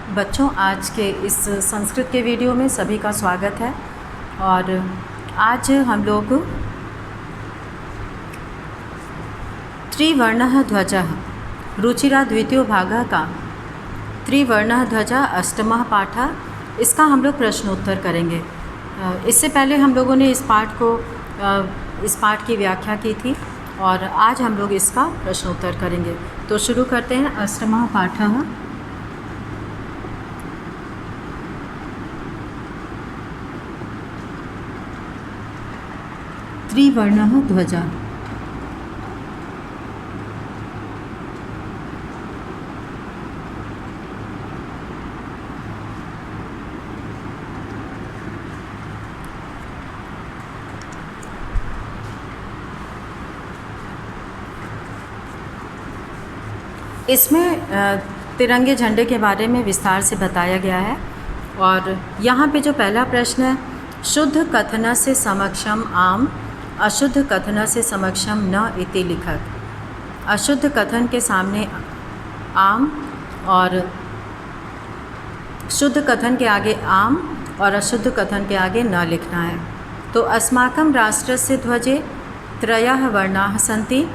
बच्चों, आज के इस संस्कृत के वीडियो में सभी का स्वागत है। और आज हम लोग त्रिवर्णः ध्वजः रुचिरा द्वितीयो भागः का त्रिवर्णः ध्वजः अष्टमः पाठः, इसका हम लोग प्रश्नोत्तर करेंगे। इससे पहले हम लोगों ने इस पाठ की व्याख्या की थी और आज हम लोग इसका प्रश्नोत्तर करेंगे। तो शुरू करते हैं। अष्टमः पाठः। त्रिवर्णः ध्वजः। इसमें तिरंगे झंडे के बारे में विस्तार से बताया गया है। और यहाँ पे जो पहला प्रश्न है, शुद्ध कथन से समक्षम आम, अशुद्ध कथन से समक्षम न इति लिखत। अशुद्ध कथन के सामने आम और शुद्ध कथन के आगे आम और अशुद्ध कथन के आगे न लिखना है। तो अस्माकं राष्ट्रस्य ध्वजे त्रयः वर्णाः सन्ति।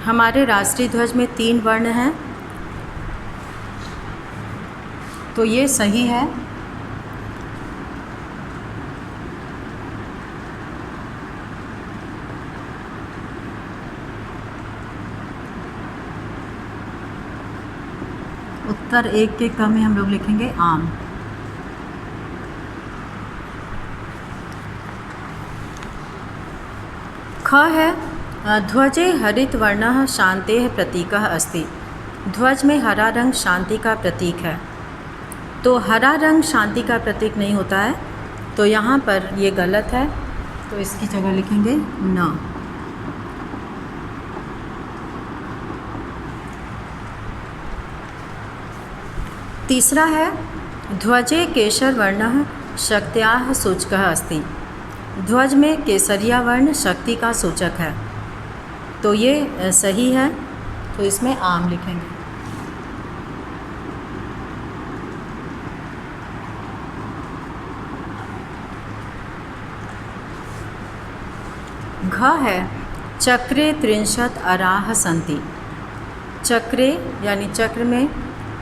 हमारे राष्ट्रीय ध्वज में 3 वर्ण हैं, तो ये सही है। उत्तर 1 के क में हम लोग लिखेंगे आम। ख है, ध्वजे हरित वर्णः शान्तेः प्रतीकः अस्ति। ध्वज में हरा रंग शांति का प्रतीक है। तो हरा रंग शांति का प्रतीक नहीं होता है, तो यहाँ पर ये गलत है, तो इसकी जगह लिखेंगे न। तीसरा है, ध्वजे केसर वर्णः शक्त्याः सूचकः अस्ति। ध्वज में केसरिया वर्ण शक्ति का सूचक है, तो ये सही है, तो इसमें आम लिखेंगे। घ है, चक्रे 30 अराः सन्ति। चक्रे यानी चक्र में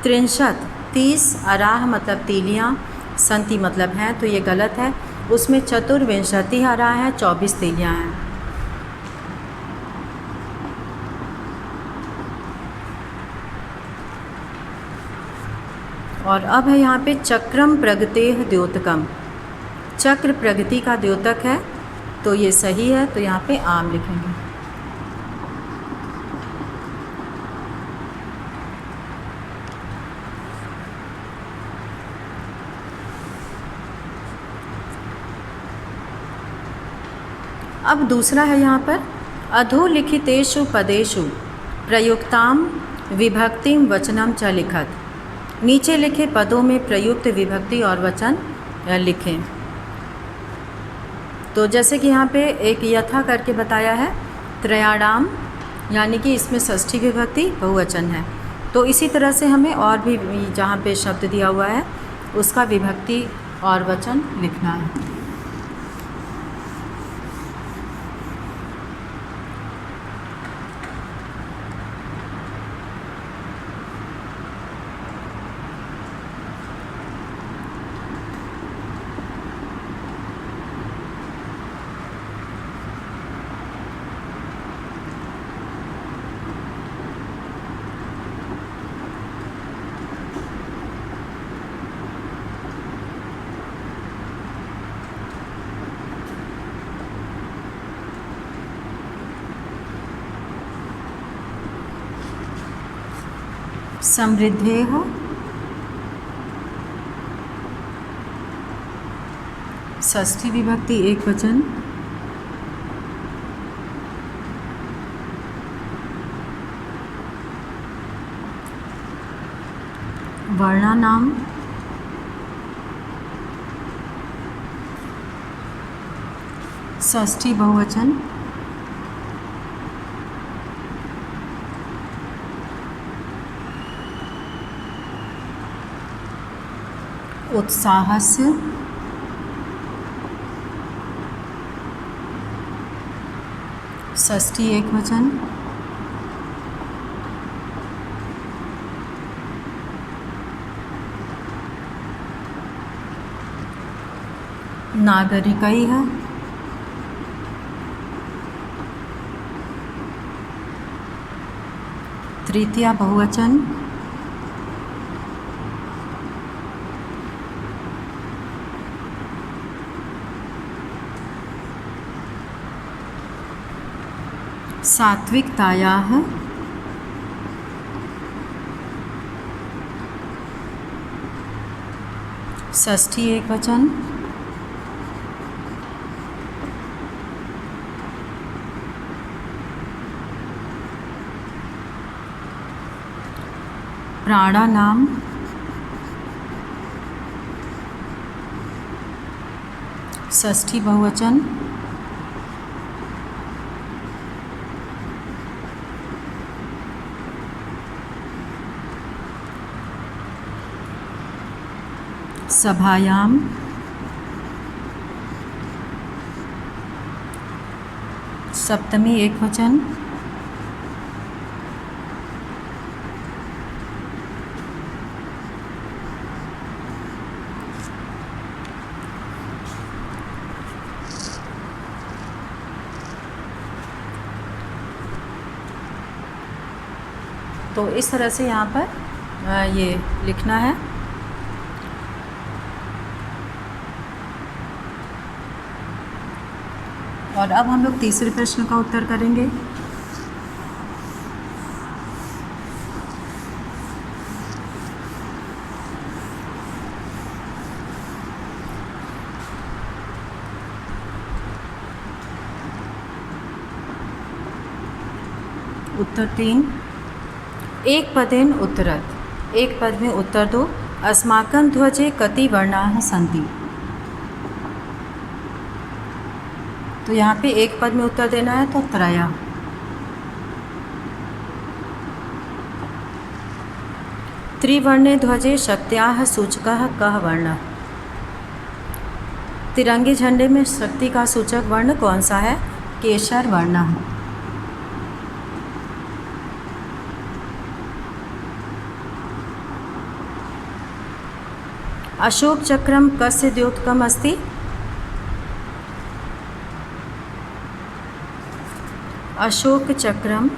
30 अराह मतलब तीलियाँ, संति मतलब हैं, तो ये गलत है। उसमें चतुर्विंशति अराह है, 24 तीलियाँ हैं। और अब है यहाँ पे चक्रम प्रगतेः द्योतकम। चक्र प्रगति का द्योतक है, तो ये सही है, तो यहाँ पे आम लिखेंगे। अब दूसरा है यहाँ पर, अधोलिखितेषु पदेषु प्रयुक्ताम विभक्तिम वचनम च लिखत। नीचे लिखे पदों में प्रयुक्त विभक्ति और वचन लिखें। तो जैसे कि यहाँ पे एक यथा करके बताया है, त्रयाणाम, यानी कि इसमें षष्ठी विभक्ति बहुवचन है। तो इसी तरह से हमें और भी जहाँ पे शब्द दिया हुआ है उसका विभक्ति और वचन लिखना है। समृद्धेः षष्ठी विभक्ति एकवचन। वर्णानाम षष्ठी बहुवचन। उत्साहस्य षष्ठी एकवचन। नागरिकैः तृतीया बहुवचन। सात्विकतायाः षष्ठी एकवचन। प्राणानाम षष्ठी बहुवचन। सभायाम सप्तमी एकवचन। तो इस तरह से यहाँ पर ये लिखना है। और अब हम लोग तीसरे प्रश्न का उत्तर करेंगे। उत्तर 3। एक पदेन उत्तरत्। एक पद में उत्तर दो। अस्माकं ध्वजे कति वर्णाः सन्ति। तो यहाँ पे एक पद में उत्तर देना है तो त्रय। त्रिवर्णे ध्वजे शक्त्याः सूचकः कः वर्णः। तिरंगे झंडे में शक्ति का सूचक वर्ण कौन सा है? केशर वर्ण। अशोक चक्रम कस्य द्योतकम् अस्ति। अशोक चक्रम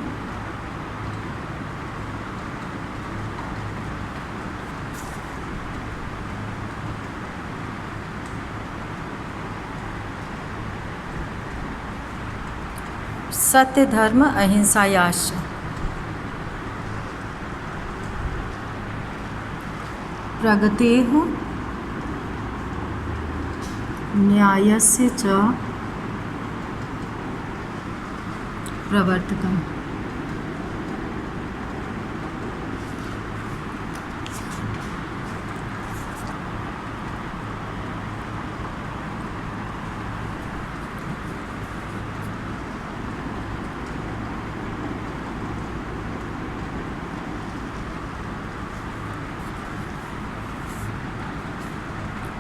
सत्य धर्म अहिंसायाश्च। प्रगतेः न्यायस्य च प्रवर्तकम्।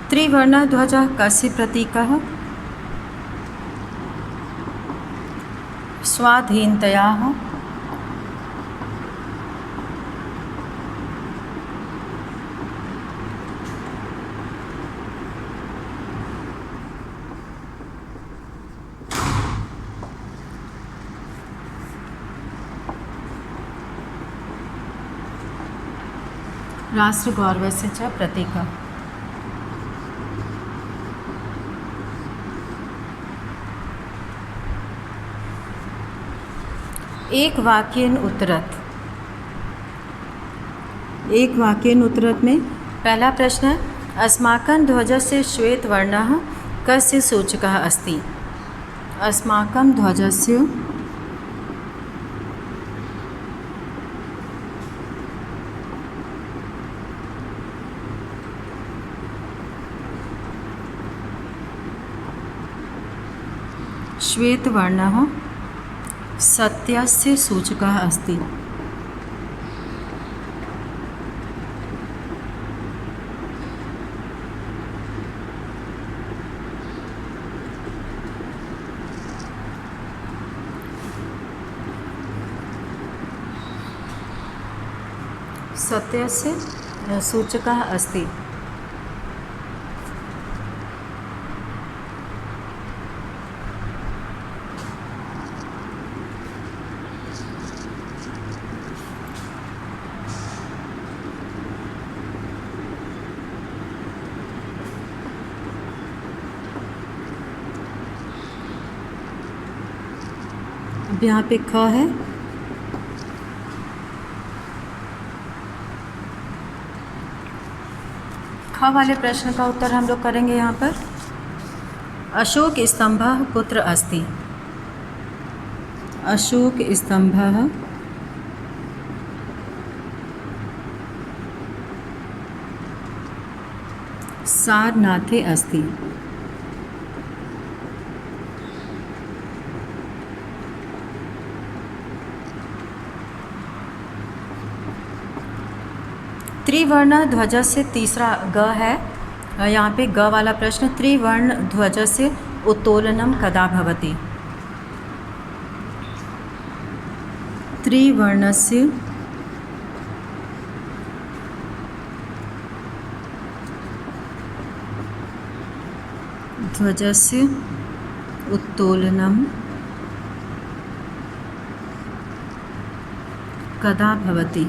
त्रिवर्णध्वजः कस्य प्रतीकः? स्वाधीनतायाः राष्ट्रगौरवस्य च प्रतीकः। एक वाक्येन उत्तरत्। एक वाक्येन उत्तरत् में पहला प्रश्न है अस्माकं ध्वजस्य श्वेतवर्णः कस्य सूचकः अस्ति। अस्माकं ध्वजस्य श्वेतवर्णः सत्यस्य सूचकः अस्ति। सत्यस्य सूचकः अस्ति। अब यहाँ पे ख है, ख वाले प्रश्न का उत्तर हम लोग करेंगे यहाँ पर। अशोक स्तंभः कुत्र अस्ति? अशोक स्तंभः सारनाथे अस्ति। त्रिवर्ण ध्वज से तीसरा ग है, यहाँ पे ग वाला प्रश्न। त्रिवर्ण ध्वज से उत्तोलनम कदा भवति? त्रिवर्णस्य ध्वजस्य उत्तोलनम कदा भवति?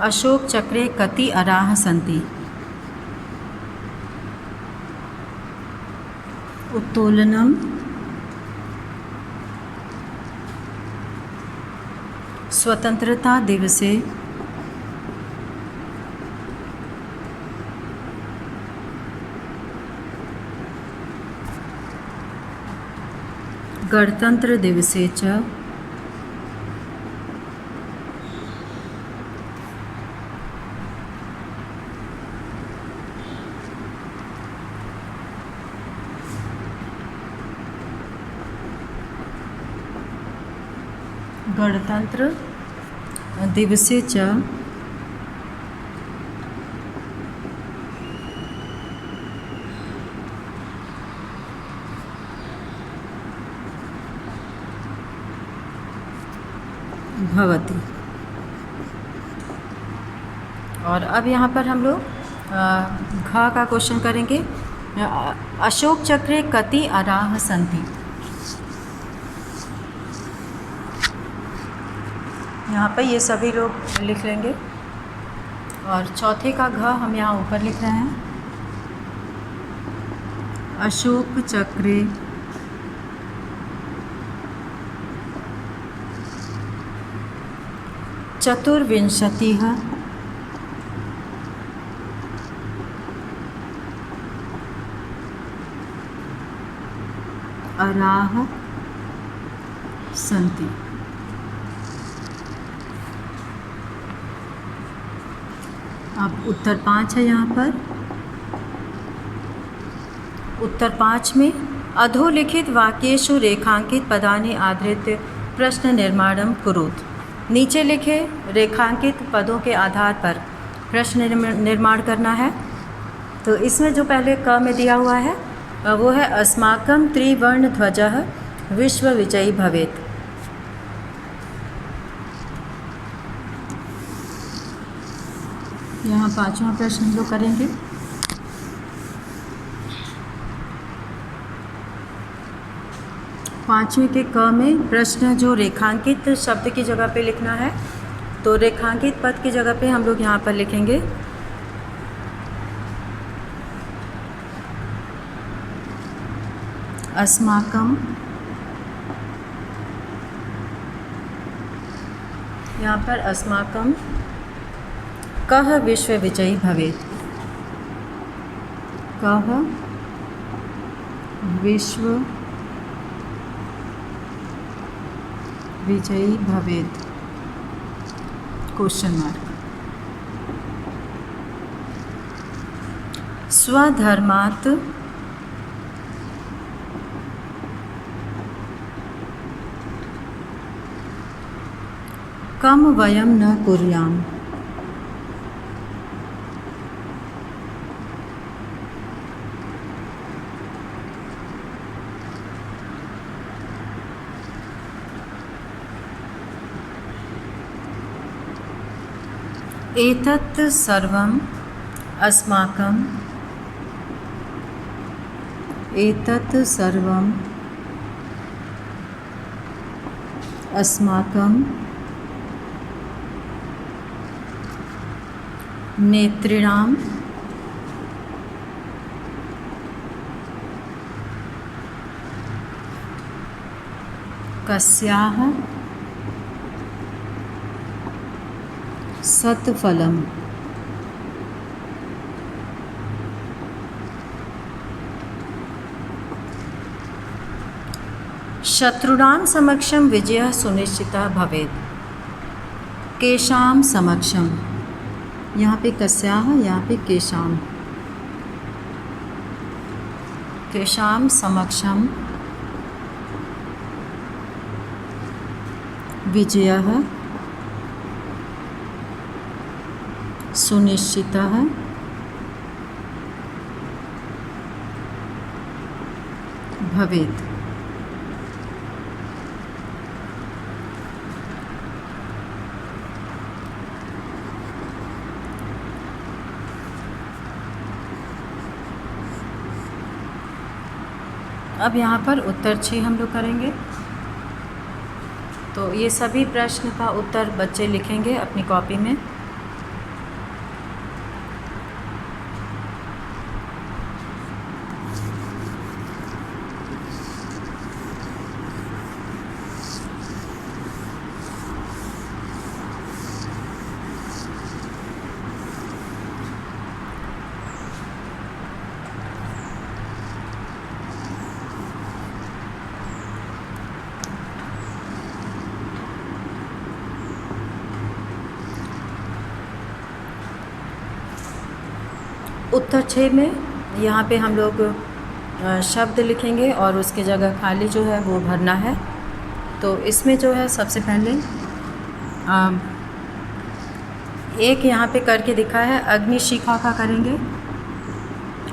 अशोक चक्रे कति अराः सन्ति? उत्तोलनम स्वतंत्रता दिवसे गणतंत्र दिवसे च गणतंत्र दिवसे च भवति। और अब यहाँ पर हम लोग घ का क्वेश्चन करेंगे। अशोक चक्रे कति अराः सन्ति? यहाँ पर ये सभी लोग लिख लेंगे। और चौथे का घ हम यहाँ ऊपर लिख रहे हैं। अशोक चक्रे चतुर्विंशतिः अराः सन्ति। अब उत्तर 5 है यहाँ पर। उत्तर 5 में अधोलिखित वाक्येषु रेखांकित पदानि आधृत्य प्रश्न निर्माणं कुरुत। नीचे लिखे रेखांकित पदों के आधार पर प्रश्न निर्माण करना है। तो इसमें जो पहले क में दिया हुआ है वो है अस्माकं त्रिवर्ण ध्वजः विश्व विजयी भवेत्। यहाँ 5वां प्रश्न हम लोग करेंगे। पाँचवें के क में प्रश्न जो रेखांकित शब्द की जगह पे लिखना है, तो रेखांकित पद की जगह पे हम लोग यहाँ पर लिखेंगे अस्माकं। यहाँ पर अस्माकं कः विश्व विजयी भवेत्। कः विश्व विजयी भवेत् क्वेश्चन मार्क। स्वधर्मात् कम वयं न कुर्याम। एतत् सर्वम् अस्माकं, एतत् सर्वम् अस्माकं नेतॄणां कस्याः सत्फलम्। शत्रूणां समक्षं विजयः सुनिश्चितः भवेत्। केषां समक्षम, यहाँ पे कस्याः, यहाँ पे केषां, केषां समक्षम विजयः सुनिश्चितः भवेत्। अब यहाँ पर उत्तर 6 हम लोग करेंगे। तो ये सभी प्रश्न का उत्तर बच्चे लिखेंगे अपनी कॉपी में। उत्तर 6 में यहाँ पे हम लोग शब्द लिखेंगे और उसकी जगह खाली जो है वो भरना है। तो इसमें जो है सबसे पहले एक यहाँ पे करके दिखा है, अग्निशिखा का करेंगे।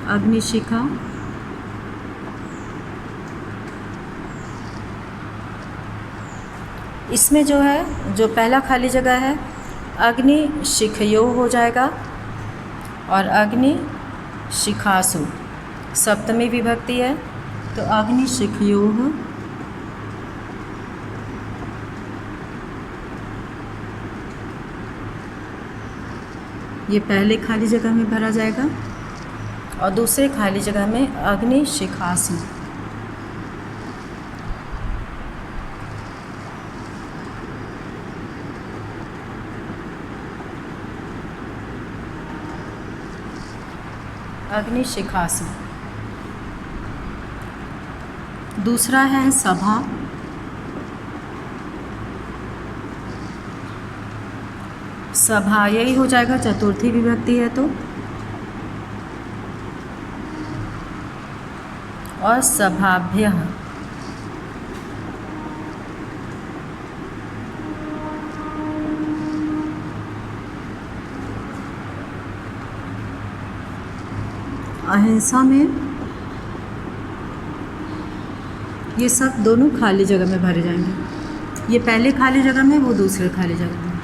अग्निशिखा, इसमें जो है जो पहला खाली जगह है अग्निशिखयोः हो जाएगा और अग्नि शिखासु सप्तमी विभक्ति है, तो अग्निशिखयोः ये पहले खाली जगह में भरा जाएगा और दूसरे खाली जगह में अग्नि शिखासु। अग्निशिखासु। दूसरा है सभा, सभा यही हो जाएगा, चतुर्थी विभक्ति है तो, और सभाभ्यः, अहिंसा में ये सब दोनों खाली जगह में भरे जाएंगे। ये पहले खाली जगह में, वो दूसरे खाली जगह में।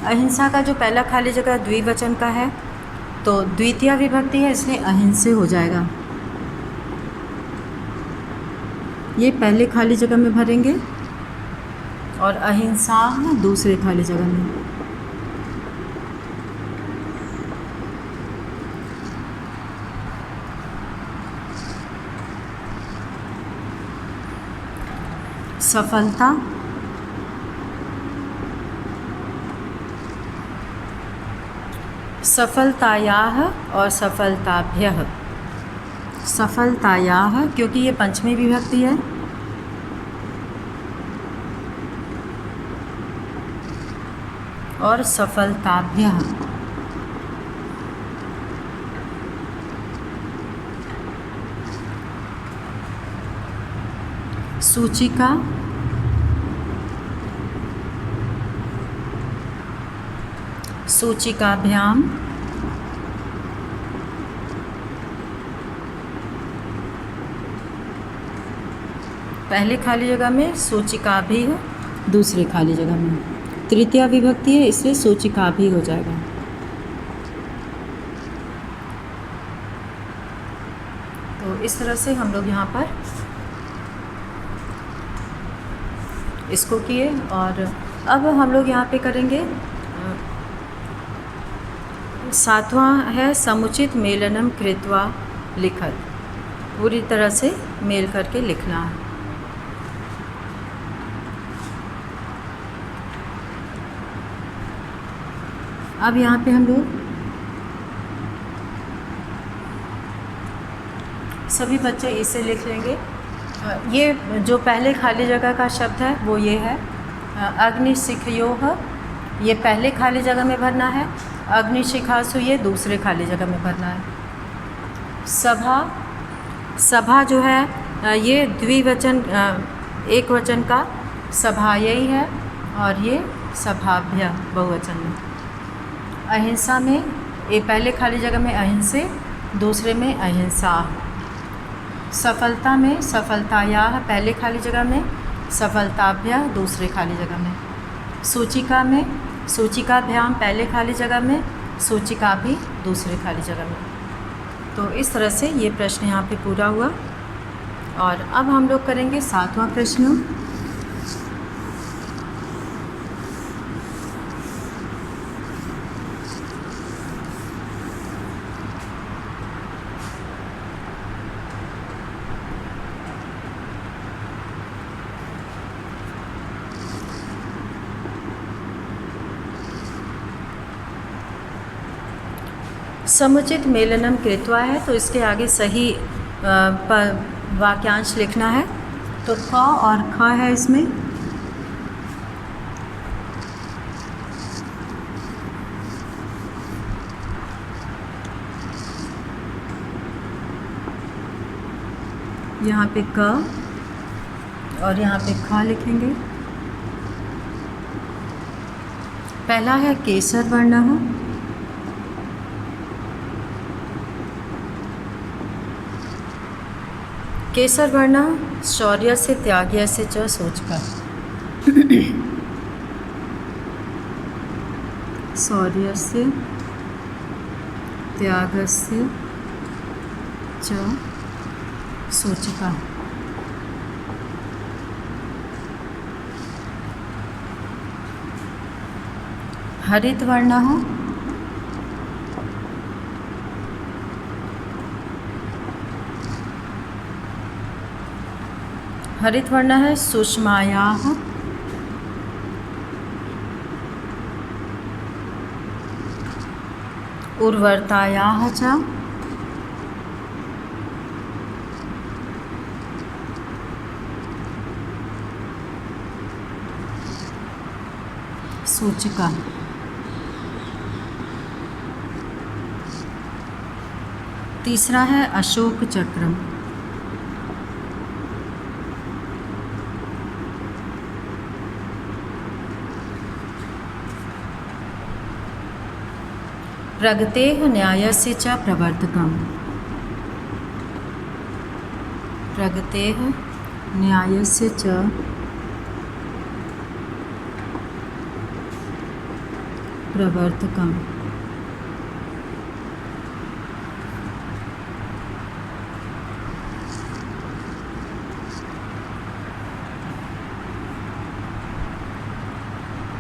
अहिंसा का जो पहला खाली जगह द्विवचन का है तो द्वितीय विभक्ति है, इसलिए अहिंसे हो जाएगा। ये पहले खाली जगह में भरेंगे और अहिंसा दूसरे खाली जगह में। सफलता, सफलतायाः और सफलताभ्यः। सफलतायाः क्योंकि ये पंचमी विभक्ति है, और सफलताभ्यः सूचिका, सूचिकाभ्याम, पहले खाली जगह में सूचिका भी है, दूसरे खाली जगह में। तृतीया विभक्ति है, इसलिए सूचिका भी हो जाएगा। तो इस तरह से हम लोग यहाँ पर इसको किए। और अब हम लोग यहाँ पे करेंगे 7वां है समुचित मेलनम कृत्वा लिखत। पूरी तरह से मेल करके लिखना है। अब यहाँ पे हम लोग सभी बच्चे इसे लिख लेंगे। ये जो पहले खाली जगह का शब्द है वो ये है अग्निशिखयोः, ये पहले खाली जगह में भरना है। अग्निशिखासु ये दूसरे खाली जगह में भरना है। सभा, सभा जो है ये द्विवचन, एक वचन का सभा यही है, और ये सभाभ्य बहुवचन में। अहिंसा में ये पहले खाली जगह में अहिंसे, दूसरे में अहिंसा। सफलता में सफलतायाः पहले खाली जगह में, सफलताभ्य दूसरे खाली जगह में। सूचिका में सूचिकाभ्याम पहले खाली जगह में, सूचिका भी दूसरे खाली जगह में। तो इस तरह से ये प्रश्न यहाँ पे पूरा हुआ। और अब हम लोग करेंगे 7वां प्रश्न। समुचित मेलनम कृत्वा है, तो इसके आगे सही वाक्यांश लिखना है। तो क और ख है इसमें। यहाँ पे क और यहाँ पे ख लिखेंगे। पहला है केसर वर्ण। केसर वर्ण शौर्य से त्याग्य से च सोचकर। शौर्य से त्याग से च सूचिका। हरित वर्ण है हरित वर्ण है सुषमायाः। उर्वरतायाः च। सूचिका। तीसरा है अशोक चक्र। प्रगतेः न्यायस्य च प्रवर्तकम्। प्रगतेः न्यायस्य च प्रवर्तकम्।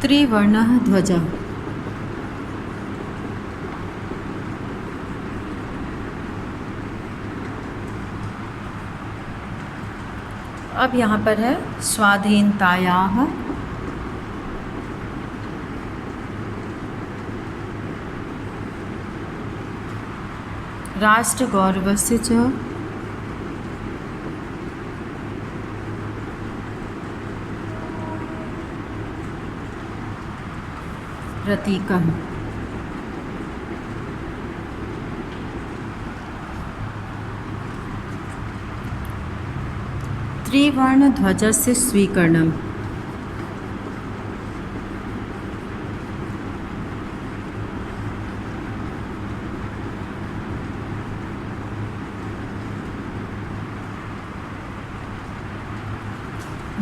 त्रिवर्णः ध्वजः। अब यहाँ पर है स्वाधीनतायाः। राष्ट्रगौरवस्य च। प्रतीकः। त्रिवर्ण ध्वजस्य स्वीकरणम्।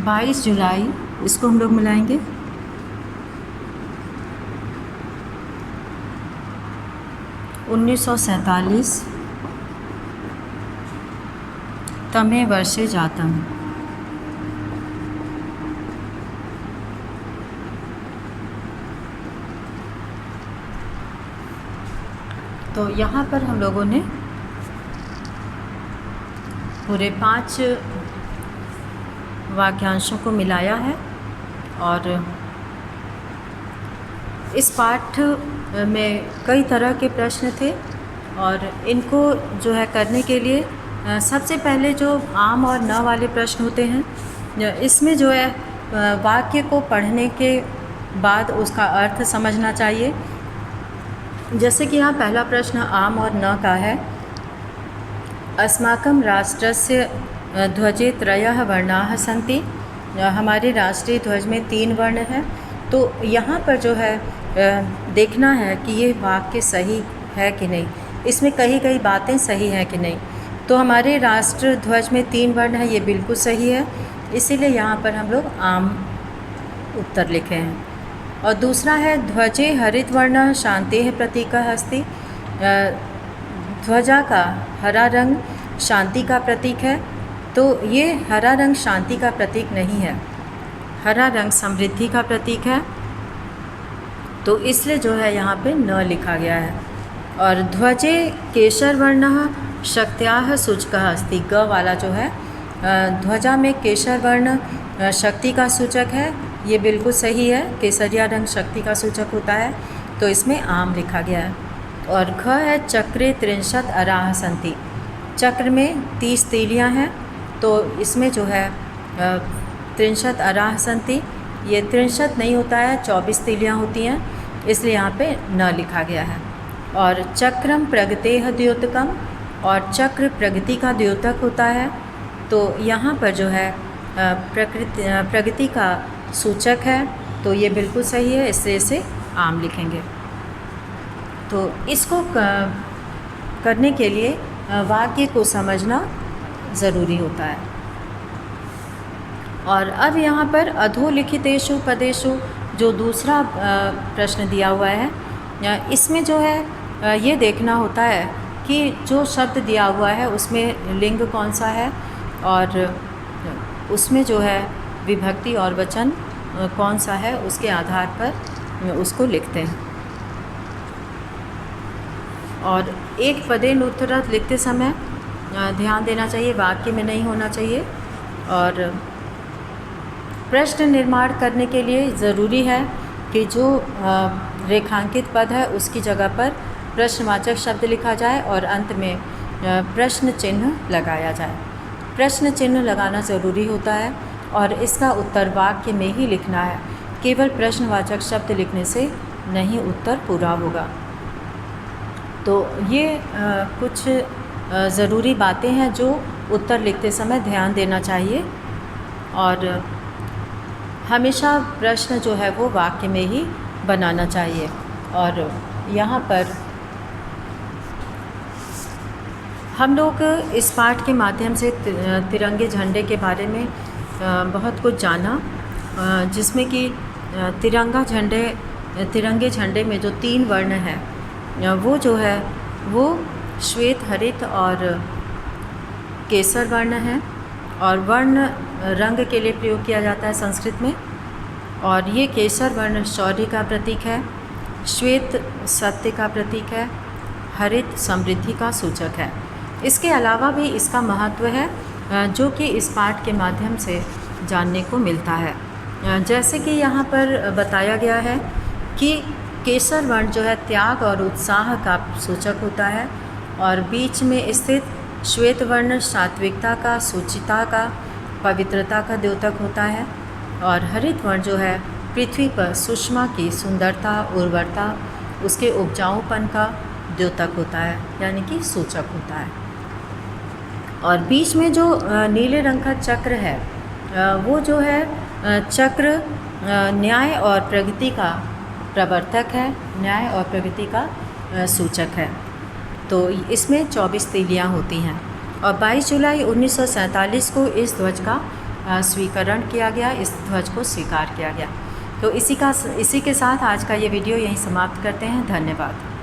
बाईस जुलाई इसको हम लोग मिलाएंगे। 1947 तमे वर्षे जातम्। तो यहाँ पर हम लोगों ने पूरे 5 वाक्यांशों को मिलाया है और इस पाठ में कई तरह के प्रश्न थे और इनको जो है करने के लिए सबसे पहले जो आम और न वाले प्रश्न होते हैं, इसमें जो है वाक्य को पढ़ने के बाद उसका अर्थ समझना चाहिए। जैसे कि यहाँ पहला प्रश्न आम और न का है। अस्माकं राष्ट्रस्य ध्वजे त्रयः वर्णाः सन्ति। हमारे राष्ट्रीय ध्वज में 3 वर्ण हैं। तो यहाँ पर जो है देखना है कि ये वाक्य सही है कि नहीं, इसमें कई बातें सही हैं कि नहीं। तो हमारे राष्ट्र ध्वज में 3 वर्ण हैं, ये बिल्कुल सही है, इसीलिए यहाँ पर हम लोग आम उत्तर लिखे हैं। और दूसरा है ध्वजे हरित वर्ण शांतेः प्रतीकः अस्ति। ध्वजा का हरा रंग शांति का प्रतीक है। तो ये हरा रंग शांति का प्रतीक नहीं है, हरा रंग समृद्धि का प्रतीक है। तो इसलिए जो है यहाँ पे न लिखा गया है। और ध्वजे केशर वर्णः शक्त्याः सूचकः अस्ति। ग वाला जो है ध्वजा में केशर वर्ण शक्ति का सूचक है, ये बिल्कुल सही है। केसरिया रंग शक्ति का सूचक होता है, तो इसमें आम लिखा गया है। और ख है चक्रे 63 अराः सन्ति। चक्र में 30 तीलियाँ हैं, तो इसमें जो है 63 अराः सन्ति, ये 63 नहीं होता है, 24 तीलियाँ होती हैं, इसलिए यहाँ पे न लिखा गया है। और चक्रम प्रगतेः द्योतकम, और चक्र प्रगति का द्योतक होता है, तो यहाँ पर जो है प्रगति का सूचक है, तो ये बिल्कुल सही है, इससे इसे आम लिखेंगे। तो इसको करने के लिए वाक्य को समझना ज़रूरी होता है। और अब यहाँ पर अधोलिखितेषु पदेषु जो दूसरा प्रश्न दिया हुआ है, इसमें जो है ये देखना होता है कि जो शब्द दिया हुआ है उसमें लिंग कौन सा है और उसमें जो है विभक्ति और वचन कौन सा है, उसके आधार पर उसको लिखते हैं। और एक पदेन उत्तरत लिखते समय ध्यान देना चाहिए, वाक्य में नहीं होना चाहिए। और प्रश्न निर्माण करने के लिए ज़रूरी है कि जो रेखांकित पद है उसकी जगह पर प्रश्नवाचक शब्द लिखा जाए और अंत में प्रश्न चिन्ह लगाया जाए। प्रश्न चिन्ह लगाना ज़रूरी होता है और इसका उत्तर वाक्य में ही लिखना है। केवल प्रश्नवाचक शब्द लिखने से नहीं उत्तर पूरा होगा। तो ये कुछ ज़रूरी बातें हैं जो उत्तर लिखते समय ध्यान देना चाहिए। और हमेशा प्रश्न जो है वो वाक्य में ही बनाना चाहिए। और यहाँ पर हम लोग इस पाठ के माध्यम से तिरंगे झंडे के बारे में बहुत कुछ जाना, जिसमें कि तिरंगे झंडे में जो 3 वर्ण हैं वो जो है वो श्वेत, हरित और केसर वर्ण हैं। और वर्ण रंग के लिए प्रयोग किया जाता है संस्कृत में। और ये केसर वर्ण शौर्य का प्रतीक है, श्वेत सत्य का प्रतीक है, हरित समृद्धि का सूचक है। इसके अलावा भी इसका महत्व है जो कि इस पाठ के माध्यम से जानने को मिलता है। जैसे कि यहाँ पर बताया गया है कि केसर वर्ण जो है त्याग और उत्साह का सूचक होता है, और बीच में स्थित श्वेत वर्ण सात्विकता का, सुचिता का, पवित्रता का द्योतक होता है। और हरित वर्ण जो है पृथ्वी पर सुषमा की सुंदरता, उर्वरता, उसके उपजाऊपन का द्योतक होता है, यानी कि सूचक होता है। और बीच में जो नीले रंग का चक्र है वो जो है चक्र न्याय और प्रगति का प्रवर्तक है, न्याय और प्रगति का सूचक है। तो इसमें 24 तीलियाँ होती हैं। और 22 जुलाई 1947 को इस ध्वज का स्वीकरण किया गया, इस ध्वज को स्वीकार किया गया। तो इसी के साथ आज का ये वीडियो यहीं समाप्त करते हैं। धन्यवाद।